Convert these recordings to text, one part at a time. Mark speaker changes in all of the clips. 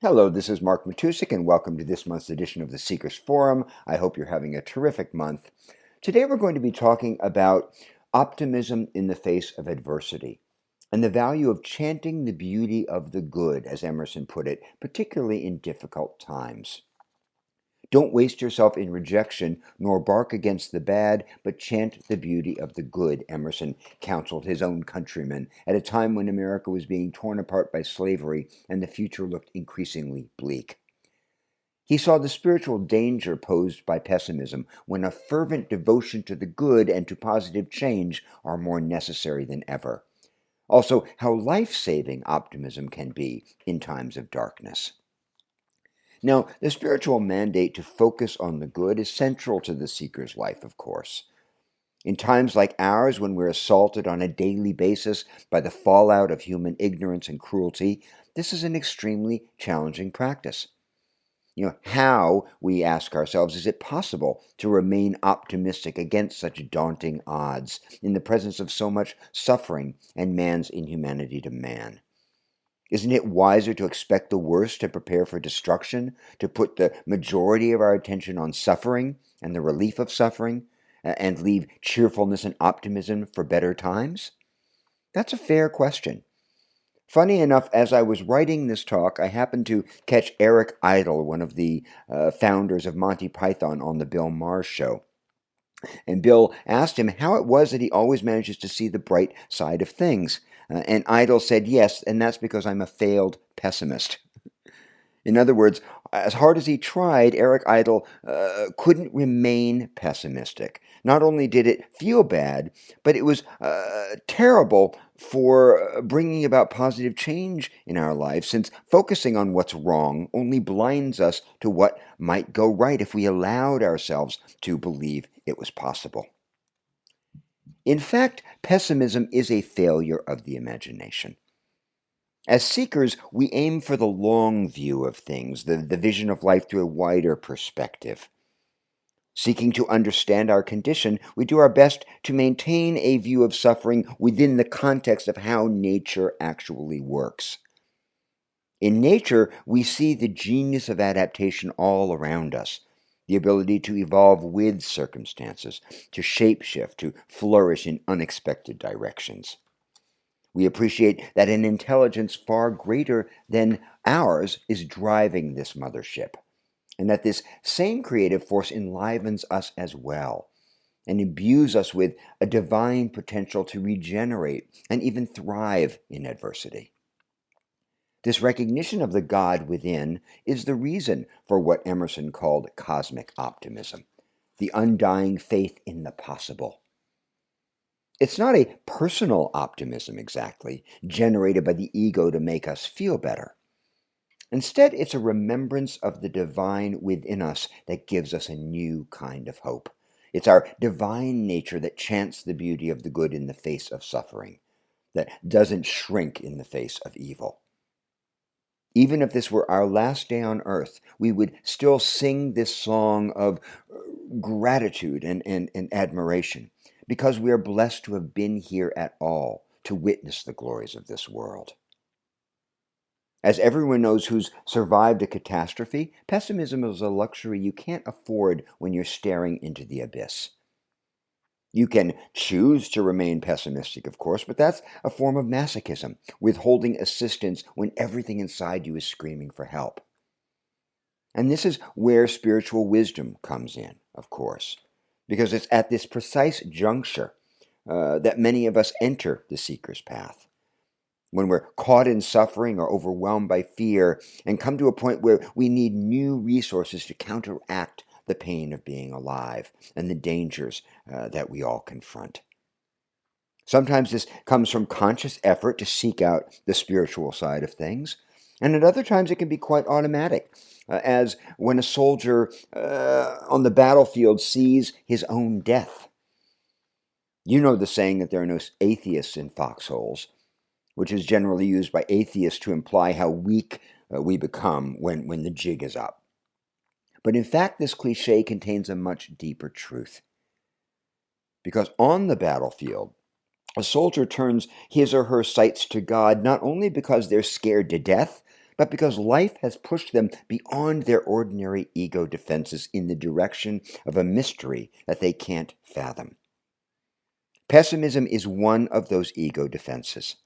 Speaker 1: Hello, this is Mark Matousek, and welcome to this month's edition of the Seekers Forum. I hope you're having a terrific month. Today, we're going to be talking about optimism in the face of adversity and the value of chanting the beauty of the good, as Emerson put it, particularly in difficult times. Don't waste yourself in rejection, nor bark against the bad, but chant the beauty of the good, Emerson counseled his own countrymen at a time when America was being torn apart by slavery and the future looked increasingly bleak. He saw the spiritual danger posed by pessimism when a fervent devotion to the good and to positive change are more necessary than ever. Also, how life saving optimism can be in times of darkness. Now, the spiritual mandate to focus on the good is central to the seeker's life, of course. In times like ours, when we're assaulted on a daily basis by the fallout of human ignorance and cruelty, this is an extremely challenging practice. How, we ask ourselves, is it possible to remain optimistic against such daunting odds in the presence of so much suffering and man's inhumanity to man? Isn't it wiser to expect the worst and prepare for destruction, to put the majority of our attention on suffering and the relief of suffering, and leave cheerfulness and optimism for better times? That's a fair question. Funny enough, as I was writing this talk, I happened to catch Eric Idle, one of the founders of Monty Python, on the Bill Maher show. And Bill asked him how it was that he always manages to see the bright side of things. And Idle said, yes, and that's because I'm a failed pessimist. In other words, as hard as he tried, Eric Idle couldn't remain pessimistic. Not only did it feel bad, but it was terrible for bringing about positive change in our lives, since focusing on what's wrong only blinds us to what might go right if we allowed ourselves to believe it was possible. In fact, pessimism is a failure of the imagination. As seekers, we aim for the long view of things, the vision of life through a wider perspective. Seeking to understand our condition, we do our best to maintain a view of suffering within the context of how nature actually works. In nature, we see the genius of adaptation all around us, the ability to evolve with circumstances, to shapeshift, to flourish in unexpected directions. We appreciate that an intelligence far greater than ours is driving this mothership, and that this same creative force enlivens us as well, and imbues us with a divine potential to regenerate and even thrive in adversity. This recognition of the God within is the reason for what Emerson called cosmic optimism, the undying faith in the possible. It's not a personal optimism exactly, generated by the ego to make us feel better. Instead, it's a remembrance of the divine within us that gives us a new kind of hope. It's our divine nature that chants the beauty of the good in the face of suffering, that doesn't shrink in the face of evil. Even if this were our last day on earth, we would still sing this song of gratitude and admiration, because we are blessed to have been here at all to witness the glories of this world. As everyone knows who's survived a catastrophe, pessimism is a luxury you can't afford when you're staring into the abyss. You can choose to remain pessimistic, of course, but that's a form of masochism, withholding assistance when everything inside you is screaming for help. And this is where spiritual wisdom comes in, of course, because it's at this precise juncture that many of us enter the seeker's path. When we're caught in suffering or overwhelmed by fear and come to a point where we need new resources to counteract the pain of being alive and the dangers that we all confront. Sometimes this comes from conscious effort to seek out the spiritual side of things, and at other times it can be quite automatic, as when a soldier on the battlefield sees his own death. You know the saying that there are no atheists in foxholes, which is generally used by atheists to imply how weak we become when the jig is up. But in fact, this cliche contains a much deeper truth. Because on the battlefield, a soldier turns his or her sights to God not only because they're scared to death, but because life has pushed them beyond their ordinary ego defenses in the direction of a mystery that they can't fathom. Pessimism is one of those ego defenses.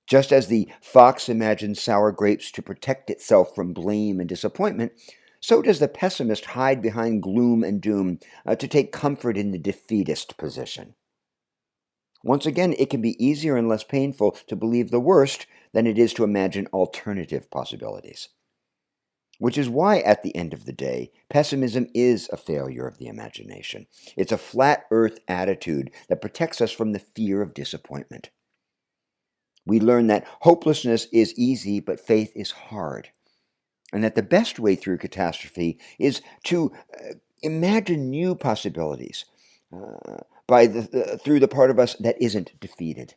Speaker 1: Just as the fox imagines sour grapes to protect itself from blame and disappointment, so does the pessimist hide behind gloom and doom to take comfort in the defeatist position. Once again, it can be easier and less painful to believe the worst than it is to imagine alternative possibilities. Which is why, at the end of the day, pessimism is a failure of the imagination. It's a flat earth attitude that protects us from the fear of disappointment. We learn that hopelessness is easy, but faith is hard, and that the best way through catastrophe is to imagine new possibilities through the part of us that isn't defeated.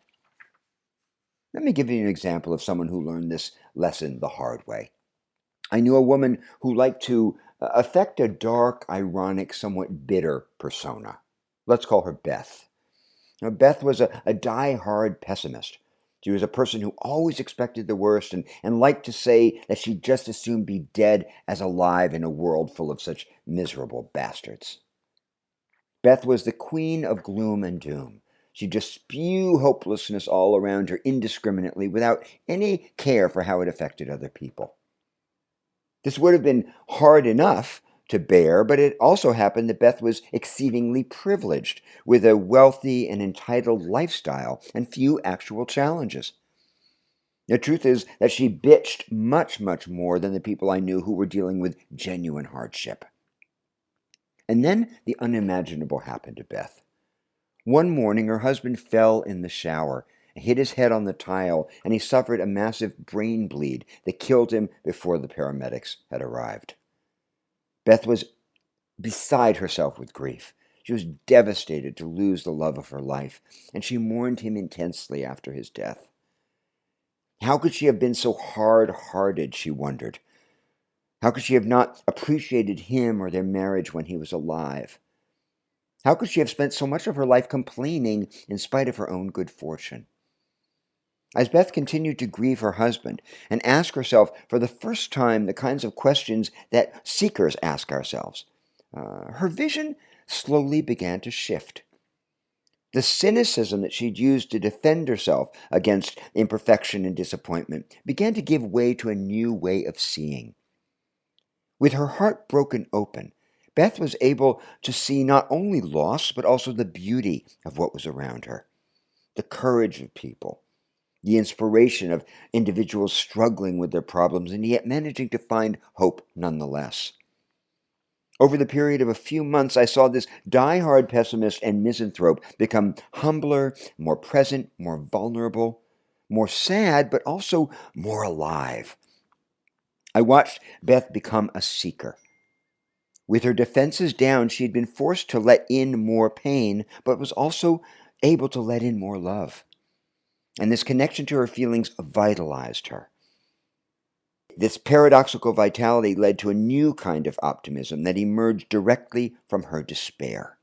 Speaker 1: Let me give you an example of someone who learned this lesson the hard way. I knew a woman who liked to affect a dark, ironic, somewhat bitter persona. Let's call her Beth. Now, Beth was a die-hard pessimist. She was a person who always expected the worst and liked to say that she'd just as soon be dead as alive in a world full of such miserable bastards. Beth was the queen of gloom and doom. She'd just spew hopelessness all around her indiscriminately without any care for how it affected other people. This would have been hard enough to bear, but it also happened that Beth was exceedingly privileged, with a wealthy and entitled lifestyle and few actual challenges. The truth is that she bitched much, much more than the people I knew who were dealing with genuine hardship. And then the unimaginable happened to Beth. One morning, her husband fell in the shower, hit his head on the tile, and he suffered a massive brain bleed that killed him before the paramedics had arrived. Beth was beside herself with grief. She was devastated to lose the love of her life, and she mourned him intensely after his death. How could she have been so hard-hearted, she wondered. How could she have not appreciated him or their marriage when he was alive? How could she have spent so much of her life complaining in spite of her own good fortune? As Beth continued to grieve her husband and ask herself for the first time the kinds of questions that seekers ask ourselves, her vision slowly began to shift. The cynicism that she'd used to defend herself against imperfection and disappointment began to give way to a new way of seeing. With her heart broken open, Beth was able to see not only loss, but also the beauty of what was around her, the courage of people, the inspiration of individuals struggling with their problems and yet managing to find hope nonetheless. Over the period of a few months, I saw this die-hard pessimist and misanthrope become humbler, more present, more vulnerable, more sad, but also more alive. I watched Beth become a seeker. With her defenses down, she had been forced to let in more pain, but was also able to let in more love. And this connection to her feelings vitalized her. This paradoxical vitality led to a new kind of optimism that emerged directly from her despair.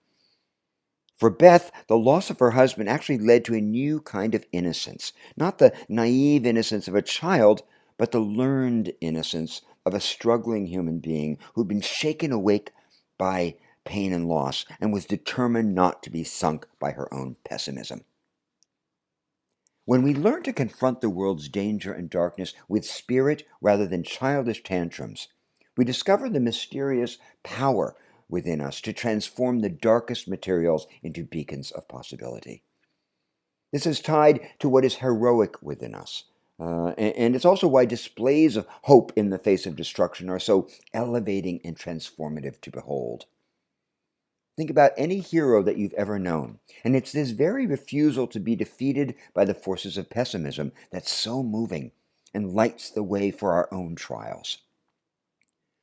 Speaker 1: For Beth, the loss of her husband actually led to a new kind of innocence, not the naive innocence of a child, but the learned innocence of a struggling human being who'd been shaken awake by pain and loss and was determined not to be sunk by her own pessimism. When we learn to confront the world's danger and darkness with spirit rather than childish tantrums, we discover the mysterious power within us to transform the darkest materials into beacons of possibility. This is tied to what is heroic within us, and it's also why displays of hope in the face of destruction are so elevating and transformative to behold. Think about any hero that you've ever known, and it's this very refusal to be defeated by the forces of pessimism that's so moving and lights the way for our own trials.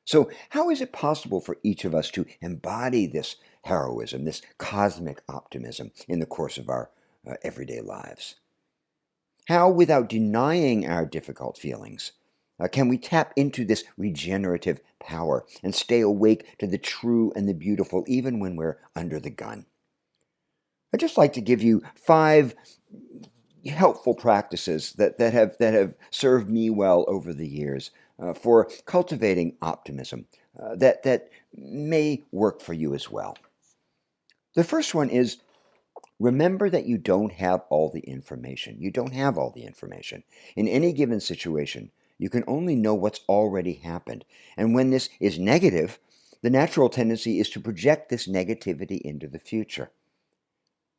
Speaker 1: So, how is it possible for each of us to embody this heroism, this cosmic optimism in the course of our everyday lives? How, without denying our difficult feelings, can we tap into this regenerative power and stay awake to the true and the beautiful even when we're under the gun? I'd just like to give you 5 helpful practices that have served me well over the years for cultivating optimism that may work for you as well. The first one is remember that you don't have all the information. You don't have all the information. In any given situation, you can only know what's already happened. And when this is negative, the natural tendency is to project this negativity into the future.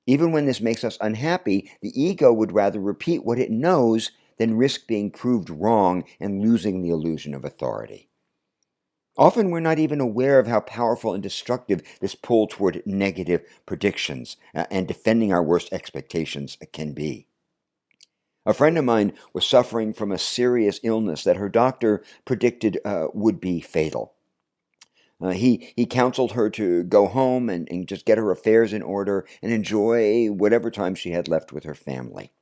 Speaker 1: Even when this makes us unhappy, the ego would rather repeat what it knows than risk being proved wrong and losing the illusion of authority. Often we're not even aware of how powerful and destructive this pull toward negative predictions and defending our worst expectations can be. A friend of mine was suffering from a serious illness that her doctor predicted would be fatal. He counseled her to go home and just get her affairs in order and enjoy whatever time she had left with her family.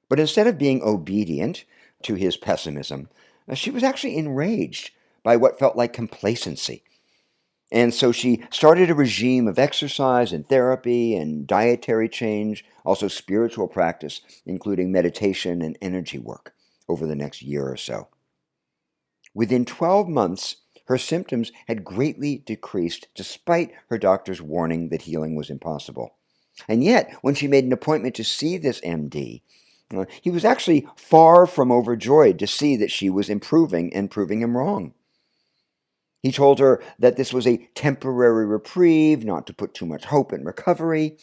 Speaker 1: But instead of being obedient to his pessimism, she was actually enraged by what felt like complacency. And so she started a regime of exercise and therapy and dietary change, also spiritual practice, including meditation and energy work over the next year or so. Within 12 months, her symptoms had greatly decreased despite her doctor's warning that healing was impossible. And yet, when she made an appointment to see this MD, he was actually far from overjoyed to see that she was improving and proving him wrong. He told her that this was a temporary reprieve, not to put too much hope in recovery.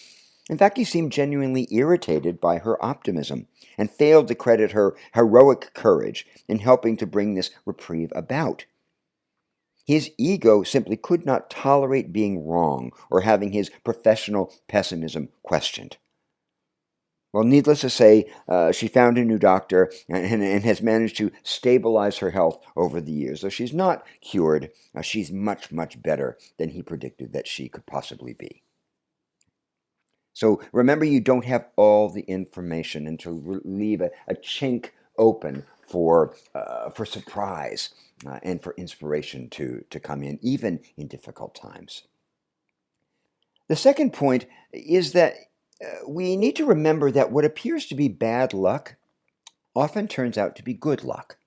Speaker 1: In fact, he seemed genuinely irritated by her optimism and failed to credit her heroic courage in helping to bring this reprieve about. His ego simply could not tolerate being wrong or having his professional pessimism questioned. Well, needless to say, she found a new doctor and has managed to stabilize her health over the years. Though she's not cured, she's much, much better than he predicted that she could possibly be. So remember, you don't have all the information, and to leave a chink open for surprise and for inspiration to come in, even in difficult times. The second point is that we need to remember that what appears to be bad luck often turns out to be good luck.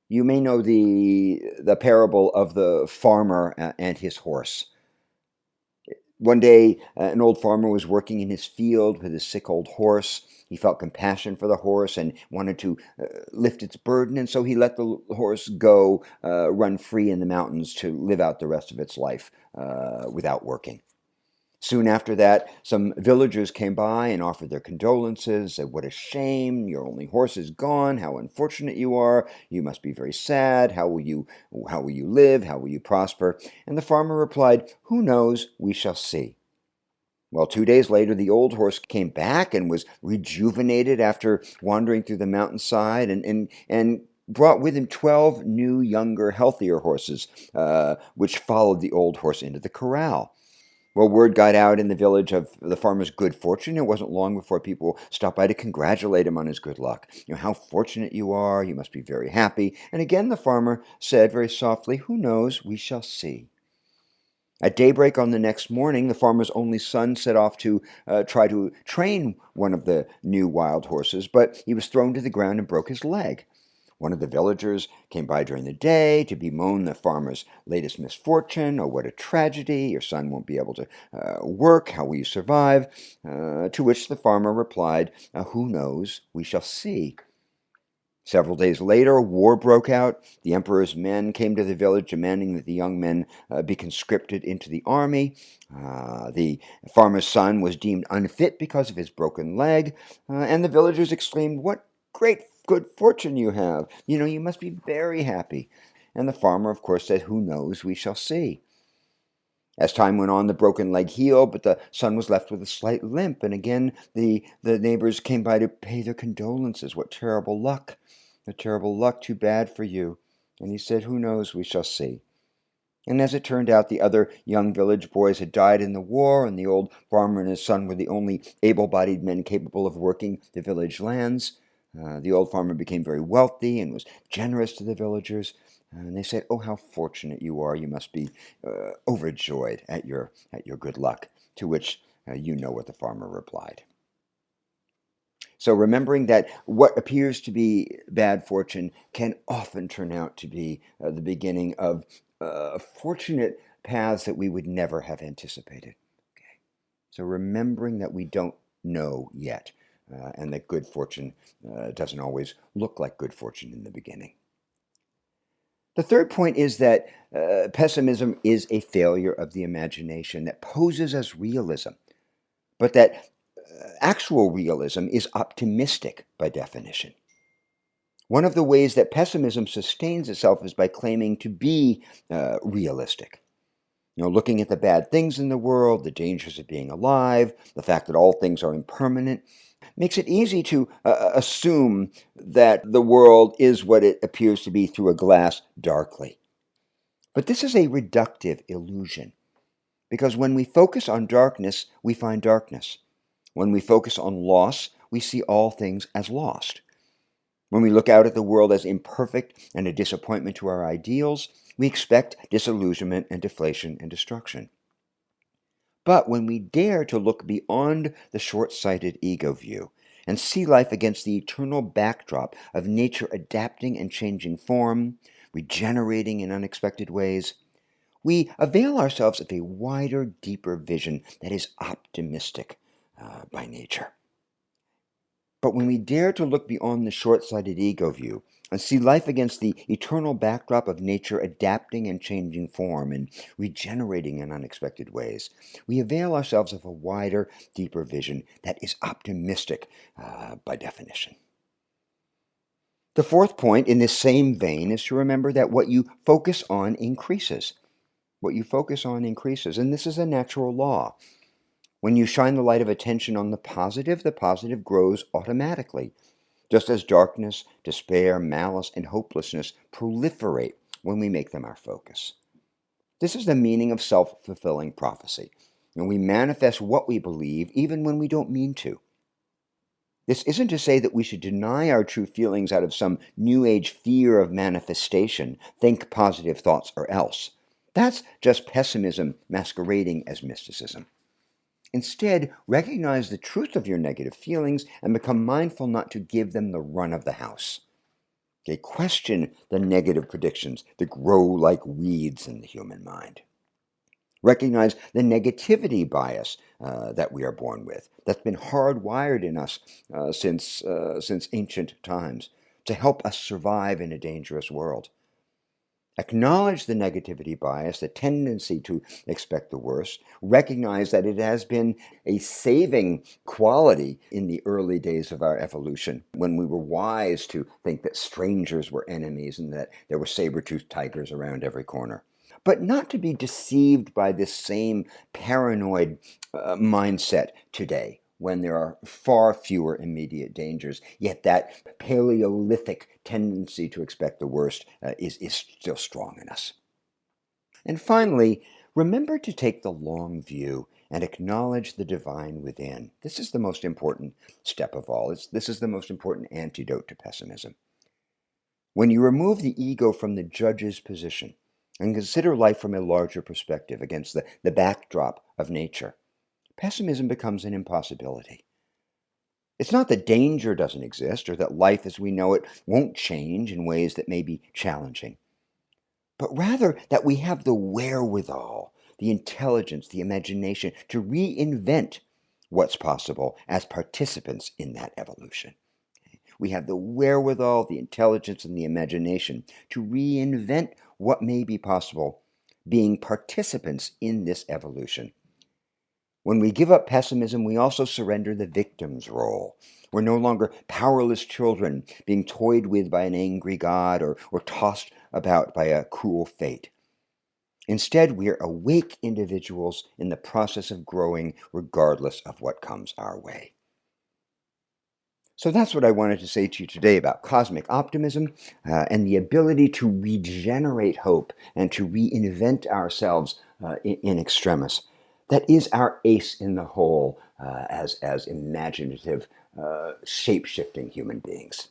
Speaker 1: You may know the parable of the farmer and his horse. One day, an old farmer was working in his field with his sick old horse. He felt compassion for the horse and wanted to lift its burden, and so he let the horse go run free in the mountains to live out the rest of its life without working. Soon after that, some villagers came by and offered their condolences, said, "What a shame, your only horse is gone, how unfortunate you are, you must be very sad, how will you live, how will you prosper?" And the farmer replied, "Who knows, we shall see." Well, 2 days later, the old horse came back and was rejuvenated after wandering through the mountainside and brought with him 12 new, younger, healthier horses, which followed the old horse into the corral. Well, word got out in the village of the farmer's good fortune. It wasn't long before people stopped by to congratulate him on his good luck. How fortunate you are. You must be very happy. And again the farmer said very softly, "Who knows? We shall see." At daybreak on the next morning, the farmer's only son set off to try to train one of the new wild horses, but he was thrown to the ground and broke his leg. One of the villagers came by during the day to bemoan the farmer's latest misfortune. "Oh, what a tragedy. Your son won't be able to work. How will you survive?" To which the farmer replied, "Who knows? We shall see." Several days later, a war broke out. The emperor's men came to the village demanding that the young men be conscripted into the army. The farmer's son was deemed unfit because of his broken leg, and the villagers exclaimed, "What great good fortune you have. You must be very happy." And the farmer, of course, said, "Who knows? We shall see." As time went on, the broken leg healed, but the son was left with a slight limp. And again, the neighbors came by to pay their condolences. "What terrible luck. A terrible luck. Too bad for you." And he said, "Who knows? We shall see." And as it turned out, the other young village boys had died in the war, and the old farmer and his son were the only able-bodied men capable of working the village lands. The old farmer became very wealthy and was generous to the villagers. And they said, "Oh, how fortunate you are. You must be overjoyed at your good luck." To which you know what the farmer replied. So remembering that what appears to be bad fortune can often turn out to be the beginning of fortunate paths that we would never have anticipated. Okay. So remembering that we don't know yet, and that good fortune doesn't always look like good fortune in the beginning. The third point is that pessimism is a failure of the imagination that poses as realism, but that actual realism is optimistic by definition. One of the ways that pessimism sustains itself is by claiming to be realistic. Looking at the bad things in the world, the dangers of being alive, the fact that all things are impermanent, makes it easy to assume that the world is what it appears to be through a glass darkly. But this is a reductive illusion, because when we focus on darkness, we find darkness. When we focus on loss, we see all things as lost. When we look out at the world as imperfect and a disappointment to our ideals, we expect disillusionment and deflation and destruction. But when we dare to look beyond the short-sighted ego view and see life against the eternal backdrop of nature adapting and changing form, regenerating in unexpected ways, we avail ourselves of a wider, deeper vision that is optimistic by nature. But when we dare to look beyond the short-sighted ego view and see life against the eternal backdrop of nature adapting and changing form and regenerating in unexpected ways, we avail ourselves of a wider, deeper vision that is optimistic by definition. The fourth point in this same vein is to remember that what you focus on increases. What you focus on increases, and this is a natural law. When you shine the light of attention on the positive grows automatically, just as darkness, despair, malice, and hopelessness proliferate when we make them our focus. This is the meaning of self-fulfilling prophecy, and we manifest what we believe even when we don't mean to. This isn't to say that we should deny our true feelings out of some New Age fear of manifestation, think positive thoughts or else. That's just pessimism masquerading as mysticism. Instead, recognize the truth of your negative feelings and become mindful not to give them the run of the house. Okay, question the negative predictions that grow like weeds in the human mind. Recognize the negativity bias that we are born with, that's been hardwired in us since ancient times to help us survive in a dangerous world. Acknowledge the negativity bias, the tendency to expect the worst. Recognize that it has been a saving quality in the early days of our evolution, when we were wise to think that strangers were enemies and that there were saber-toothed tigers around every corner. But not to be deceived by this same paranoid mindset today, when there are far fewer immediate dangers, yet that Paleolithic tendency to expect the worst is still strong in us. And finally, remember to take the long view and acknowledge the divine within. This is the most important step of all. This is the most important antidote to pessimism. When you remove the ego from the judge's position and consider life from a larger perspective against the backdrop of nature, pessimism becomes an impossibility. It's not that danger doesn't exist or that life as we know it won't change in ways that may be challenging, but rather that we have the wherewithal, the intelligence, the imagination to reinvent what's possible as participants in that evolution. We have the wherewithal, the intelligence, and the imagination to reinvent what may be possible, being participants in this evolution. When we give up pessimism, we also surrender the victim's role. We're no longer powerless children being toyed with by an angry God or tossed about by a cruel fate. Instead, we are awake individuals in the process of growing regardless of what comes our way. So that's what I wanted to say to you today about cosmic optimism and the ability to regenerate hope and to reinvent ourselves in extremis. That is our ace in the hole as imaginative, shape-shifting human beings.